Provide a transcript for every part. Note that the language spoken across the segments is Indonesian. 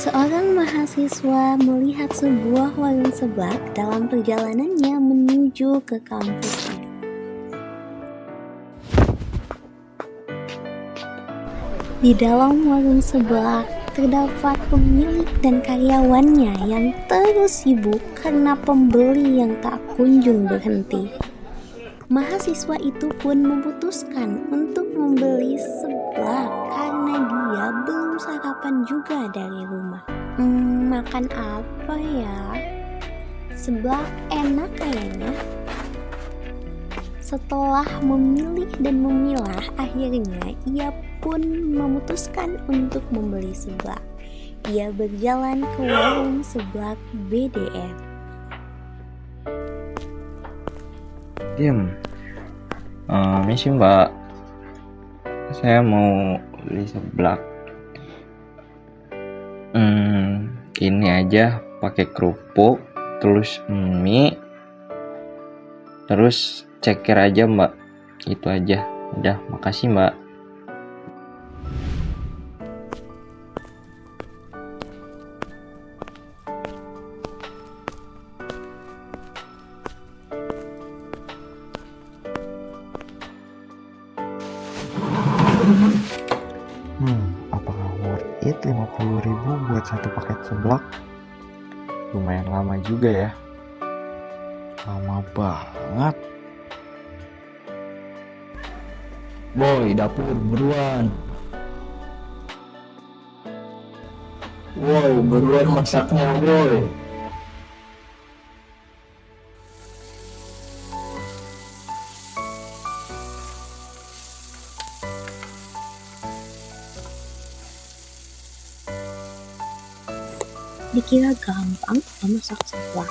Seorang mahasiswa melihat sebuah warung seblak dalam perjalanannya menuju ke kampus. Di dalam warung seblak terdapat pemilik dan karyawannya yang terus sibuk karena pembeli yang tak kunjung berhenti. Mahasiswa itu pun memutuskan untuk membeli seblak karena dia belum sarapan juga dari rumah. Makan apa ya? Seblak enak kayaknya. Setelah memilih dan memilah, akhirnya ia pun memutuskan untuk membeli seblak. Ia berjalan ke warung seblak BDR. Misi mbak, saya mau beli seblak. Ini aja pakai kerupuk, terus mie, terus ceker aja mbak. Itu aja. Udah, makasih mbak. Apakah worth it 50.000 buat satu paket seblak? Lumayan lama juga ya. Lama banget. Boy, dapur buruan. Woi, buruan masaknya, boy. Dikira gampang masak seblak.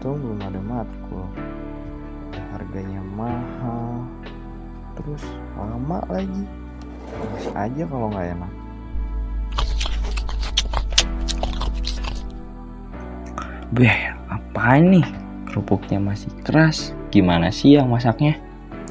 Untung belum ada matkul. Harganya mahal, terus lama lagi. Terus aja kalau nggak enak. Beh, apaan nih? Kerupuknya masih keras. Gimana sih yang masaknya?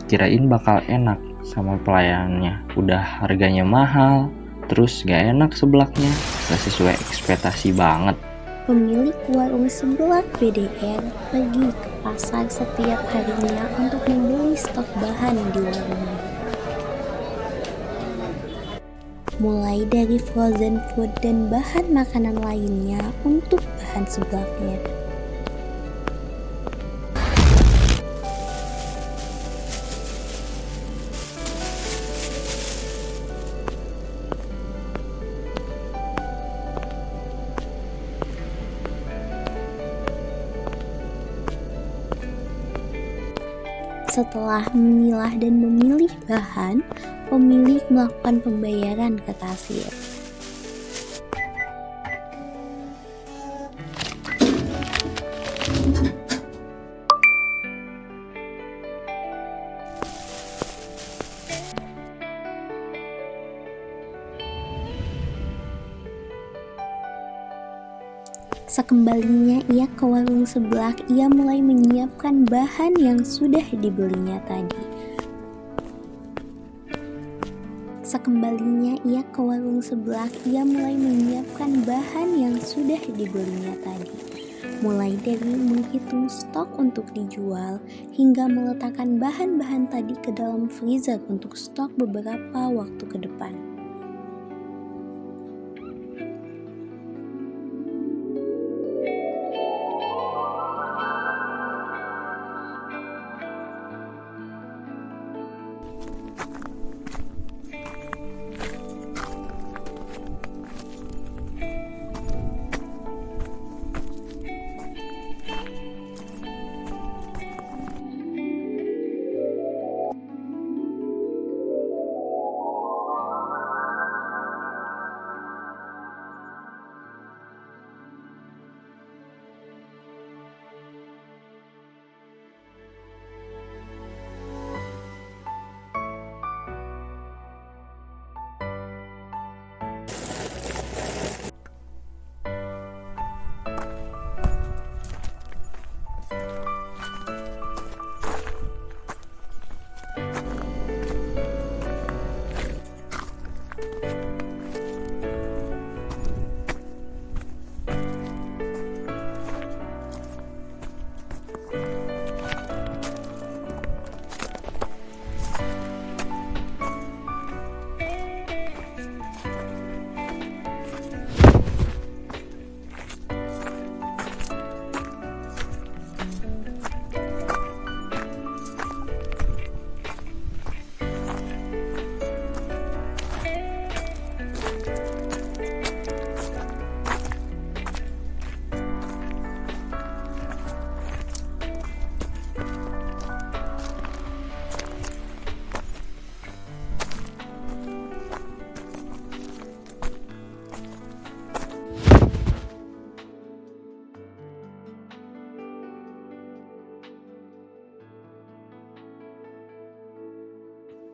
Kirain bakal enak sama pelayanannya. Udah harganya mahal, terus gak enak seblaknya. Gak sesuai ekspektasi banget. Pemilik warung seblak BDR pergi ke pasar setiap harinya untuk membeli stok bahan di warungnya. Mulai dari frozen food dan bahan makanan lainnya untuk bahan seblaknya. Setelah memilah dan memilih bahan, pemilik melakukan pembayaran ke kasir. Sekembalinya ia ke warung seblak, ia mulai menyiapkan bahan yang sudah dibelinya tadi. Sekembalinya ia ke warung seblak, ia mulai menyiapkan bahan yang sudah dibelinya tadi. Mulai dari menghitung stok untuk dijual, hingga meletakkan bahan-bahan tadi ke dalam freezer untuk stok beberapa waktu ke depan.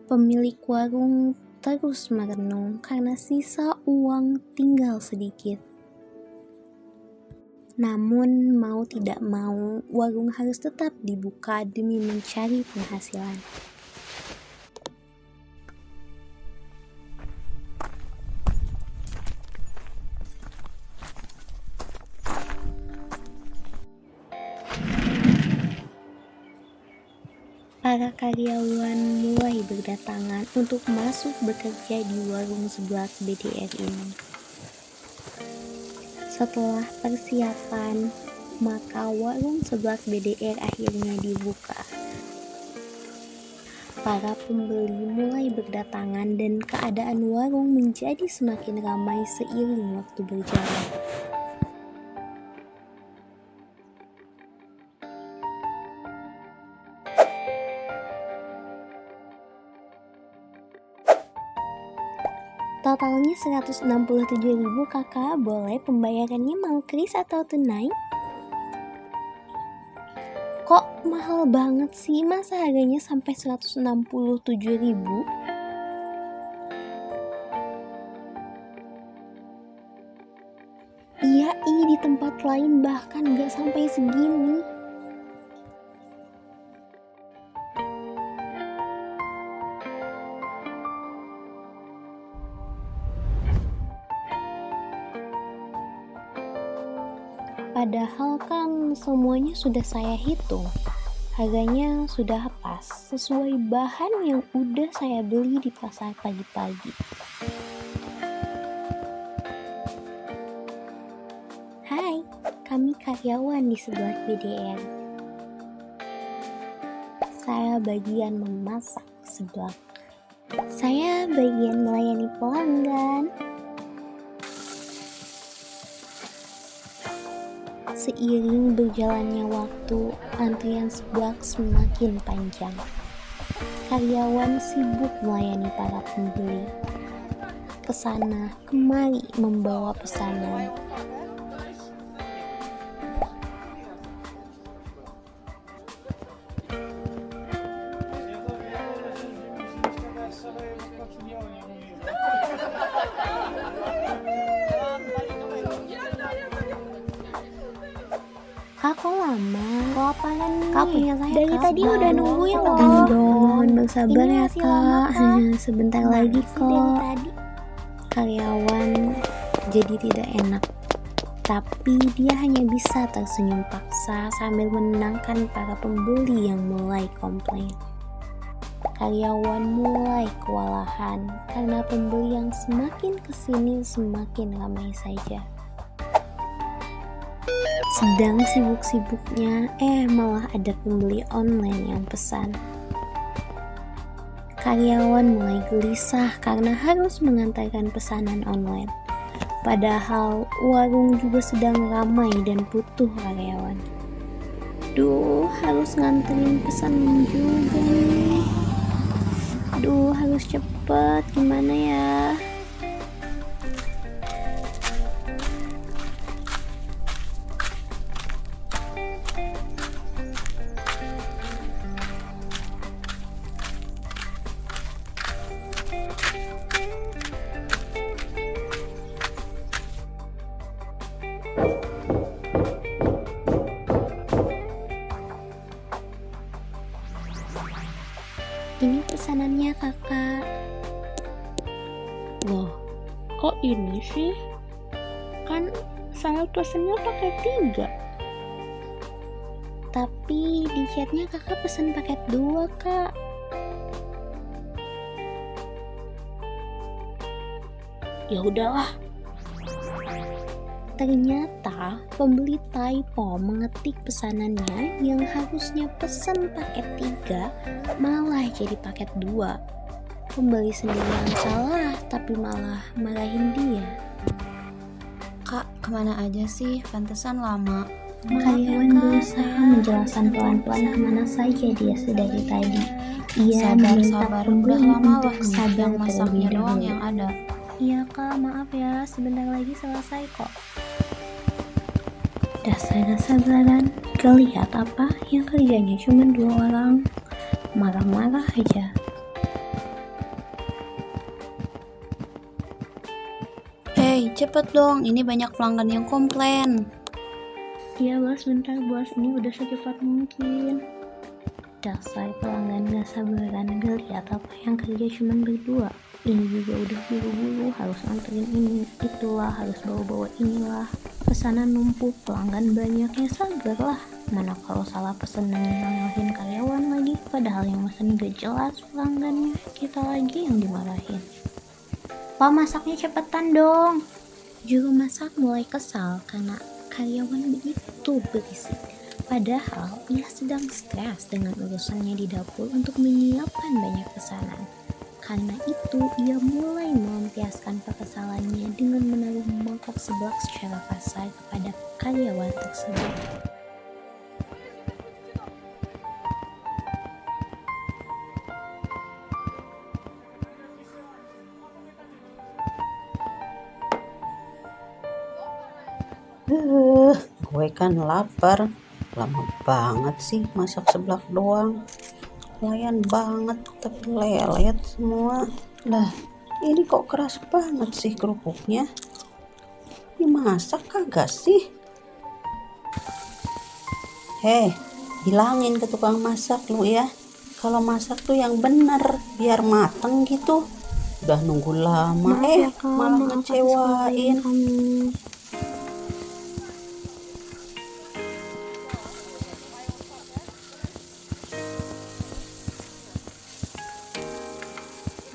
Pemilik warung terus merenung karena sisa uang tinggal sedikit. Namun mau tidak mau, warung harus tetap dibuka demi mencari penghasilan. Para karyawan mulai berdatangan untuk masuk bekerja di warung seblak BDR ini. Setelah persiapan, maka warung seblak BDR akhirnya dibuka. Para pembeli mulai berdatangan dan keadaan warung menjadi semakin ramai seiring waktu berjalan. Totalnya 167.000 kakak, boleh pembayarannya mau kris atau tunai? Kok mahal banget sih, masa harganya sampai 167.000? Iya, di tempat lain bahkan gak sampai segini. Padahal kan semuanya sudah saya hitung. Harganya sudah pas, sesuai bahan yang udah saya beli di pasar pagi-pagi. Hai, kami karyawan di sebelah BDR. Saya bagian memasak seblak. Saya bagian melayani pelanggan. Seiring berjalannya waktu, antrian seblak semakin panjang. Karyawan sibuk melayani para pembeli. Kesana kemari membawa pesanan. Kak, kok lama? Kok apaan nih? Kak, punya saya, dari Kak, tadi udah nungguin loh. Mohon bersabar ya, Kak. Sebentar lagi kok. Karyawan jadi tidak enak, tapi dia hanya bisa tersenyum paksa sambil menenangkan para pembeli yang mulai komplain. Karyawan mulai kewalahan karena pembeli yang semakin kesini semakin ramai saja. Sedang sibuk-sibuknya, malah ada pembeli online yang pesan. Karyawan mulai gelisah karena harus mengantarkan pesanan online. Padahal warung juga sedang ramai dan butuh karyawan. Duh, harus nganterin pesanan juga nih. Duh, harus cepet, gimana ya? Ini pesanannya, Kakak. Loh, kok ini sih? Kan saya pesennya pakai 3. Tapi di chatnya Kakak pesan paket 2, Kak. Ya udahlah. Ternyata pembeli typo mengetik pesanannya yang harusnya pesan paket 3 malah jadi paket 2. Pembeli sendiri yang salah tapi malah marahin dia. Kak, kemana aja sih? Pantesan lama. Karyawan berusaha menjelaskan pelan-pelan kemana saja dia dari tadi. Ia meminta Sabar. Udah pembeli lama untuk loh, sabar yang masaknya terlebih doang dahulu. yang ada. Iya Kak, maaf ya, sebentar lagi selesai kok. Dasar sabaran, kelihat apa yang kerjanya cuma 2 orang, marah-marah aja. Hei, cepet dong, ini banyak pelanggan yang komplain. Iya bos, bentar bos, ini udah secepat mungkin. Dasar pelanggan gak sabaran, gak lihat apa yang kerja cuman berdua. Ini juga udah buru-buru, harus nganterin ini, itulah, harus bawa-bawa inilah. Pesanan numpuk, pelanggan banyak, ya sabarlah. Mana kalau salah pesen dan nyalahin karyawan lagi, padahal yang mesen gak jelas pelanggannya, kita lagi yang dimarahin. Pak, masaknya cepetan dong. Juru masak mulai kesal karena karyawan begitu berisik. Padahal ia sedang stres dengan urusannya di dapur untuk menyiapkan banyak pesanan. Karena itu ia mulai melampiaskan kekesalannya dengan menaruh mangkok seblak secara kasar kepada karyawan tersebut. Gue kan lapar. Lama banget sih masak seblak doang. Pelayan banget tapi lelet semua. Lah, ini kok keras banget sih kerupuknya. Dimasak kagak sih? Hei, bilangin ke tukang masak lu ya. Kalau masak tuh yang bener biar mateng gitu. Udah nunggu lama, Maaf ya, Kak, malah maaf atas ngecewain. kelalaian kami.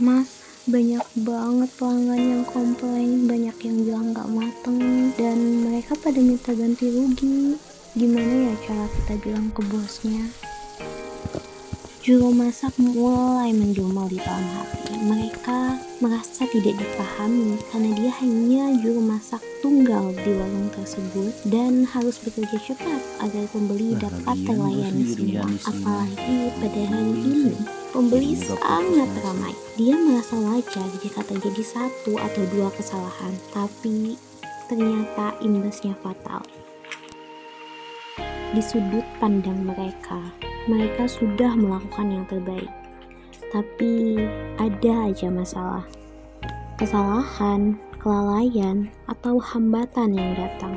Mas, banyak banget pelanggan yang komplain, banyak yang bilang gak mateng, dan mereka pada minta ganti rugi. Gimana ya cara kita bilang ke bosnya? Juru masak mulai menjumal di dalam hati. Mereka merasa tidak dipahami karena dia hanya juru masak tunggal di warung tersebut dan harus bekerja cepat agar pembeli dapat terlayani semua. Apalagi pada hari ini, pembeli sangat ramai. Dia merasa wajar jika terjadi satu atau dua kesalahan, tapi ternyata imbasnya fatal. Di sudut pandang mereka sudah melakukan yang terbaik. Tapi ada aja masalah. Kesalahan, kelalaian, atau hambatan yang datang.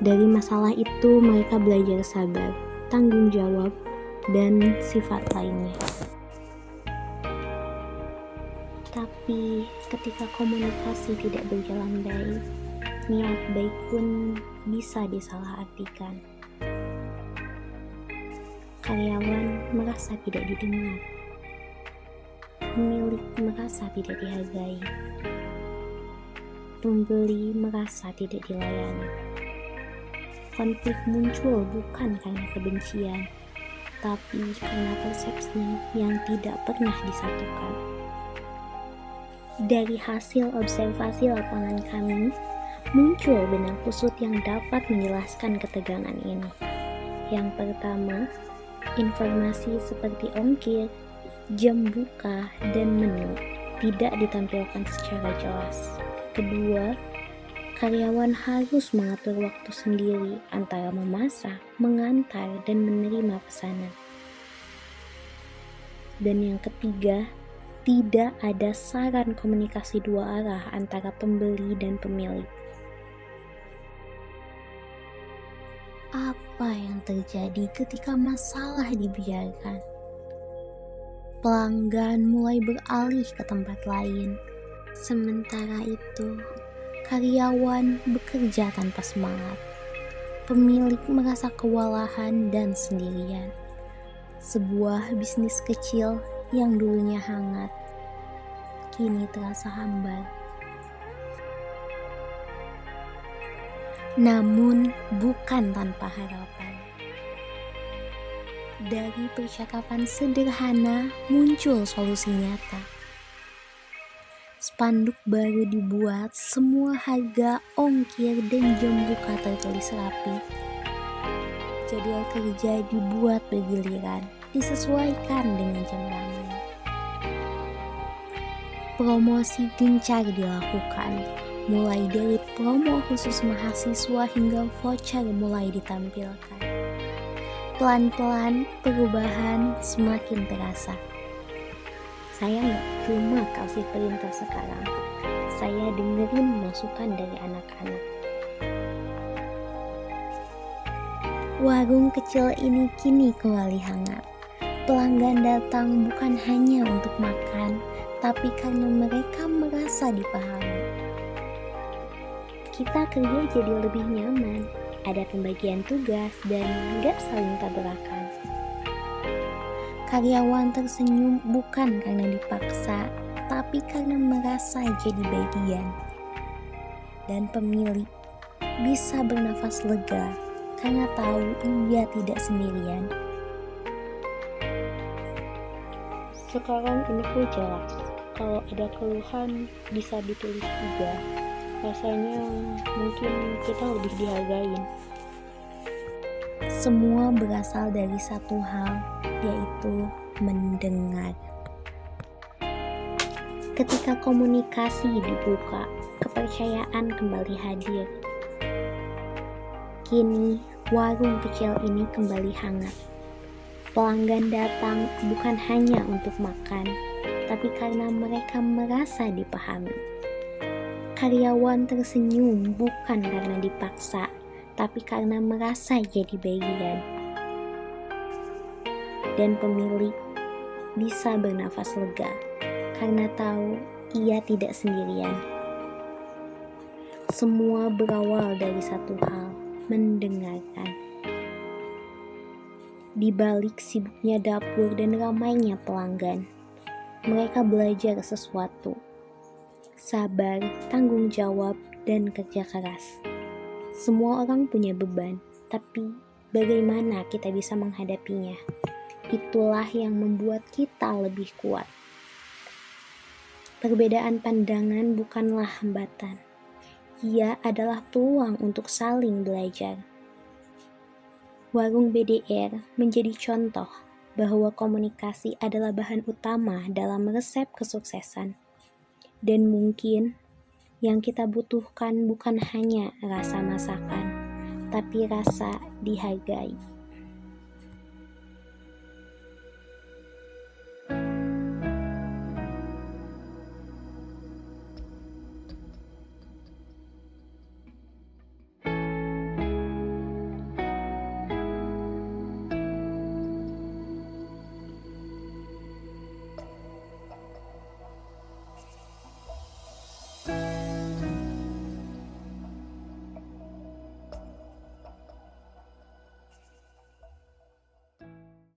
Dari masalah itu mereka belajar sabar, tanggung jawab, dan sifat lainnya. Tapi ketika komunikasi tidak berjalan baik, niat baik pun bisa disalahartikan. Karyawan merasa tidak didengar, pemilik merasa tidak dihargai, pembeli merasa tidak dilayani. Konflik muncul bukan karena kebencian, tapi karena persepsi yang tidak pernah disatukan. Dari hasil observasi lapangan kami, muncul benang kusut yang dapat menjelaskan ketegangan ini. Yang pertama, informasi seperti ongkir, jam buka, dan menu tidak ditampilkan secara jelas. Kedua, karyawan harus mengatur waktu sendiri antara memasak, mengantar, dan menerima pesanan. Dan yang ketiga, tidak ada saran komunikasi dua arah antara pembeli dan pemilik. Apa yang terjadi ketika masalah dibiarkan? Pelanggan mulai beralih ke tempat lain. Sementara itu, karyawan bekerja tanpa semangat. Pemilik merasa kewalahan dan sendirian. Sebuah bisnis kecil yang dulunya hangat, kini terasa hambar. Namun bukan tanpa harapan. Dari percakapan sederhana muncul solusi nyata. Spanduk baru dibuat, semua harga, ongkir, dan jam buka tertulis rapi. Jadwal kerja dibuat bergiliran, disesuaikan dengan jam ramai. Promosi gencar dilakukan, mulai dari promo khusus mahasiswa hingga voucher mulai ditampilkan. Pelan-pelan perubahan semakin terasa. Saya nggak cuma kasih perintah sekarang, saya dengerin masukan dari anak-anak. Warung kecil ini kini kembali hangat. Pelanggan datang bukan hanya untuk makan, tapi karena mereka merasa dipahami. Kita kerja jadi lebih nyaman, ada pembagian tugas dan gak saling tabrakan. Karyawan tersenyum bukan karena dipaksa, tapi karena merasa jadi bagian. Dan pemilik bisa bernafas lega karena tahu ia tidak sendirian. Sekarang info jelas, kalau ada keluhan bisa ditulis juga. Rasanya mungkin kita lebih dihargain. Semua berasal dari satu hal, yaitu mendengar. Ketika komunikasi dibuka, kepercayaan kembali hadir. Kini, warung kecil ini kembali hangat. Pelanggan datang bukan hanya untuk makan, tapi karena mereka merasa dipahami. Karyawan tersenyum bukan karena dipaksa, tapi karena merasa jadi bagian. Dan pemilik bisa bernafas lega karena tahu ia tidak sendirian. Semua berawal dari satu hal, mendengarkan. Di balik sibuknya dapur dan ramainya pelanggan, mereka belajar sesuatu. Sabar, tanggung jawab, dan kerja keras. Semua orang punya beban, tapi bagaimana kita bisa menghadapinya? Itulah yang membuat kita lebih kuat. Perbedaan pandangan bukanlah hambatan. Ia adalah peluang untuk saling belajar. Warung BDR menjadi contoh bahwa komunikasi adalah bahan utama dalam resep kesuksesan. Dan mungkin yang kita butuhkan bukan hanya rasa masakan, tapi rasa dihargai.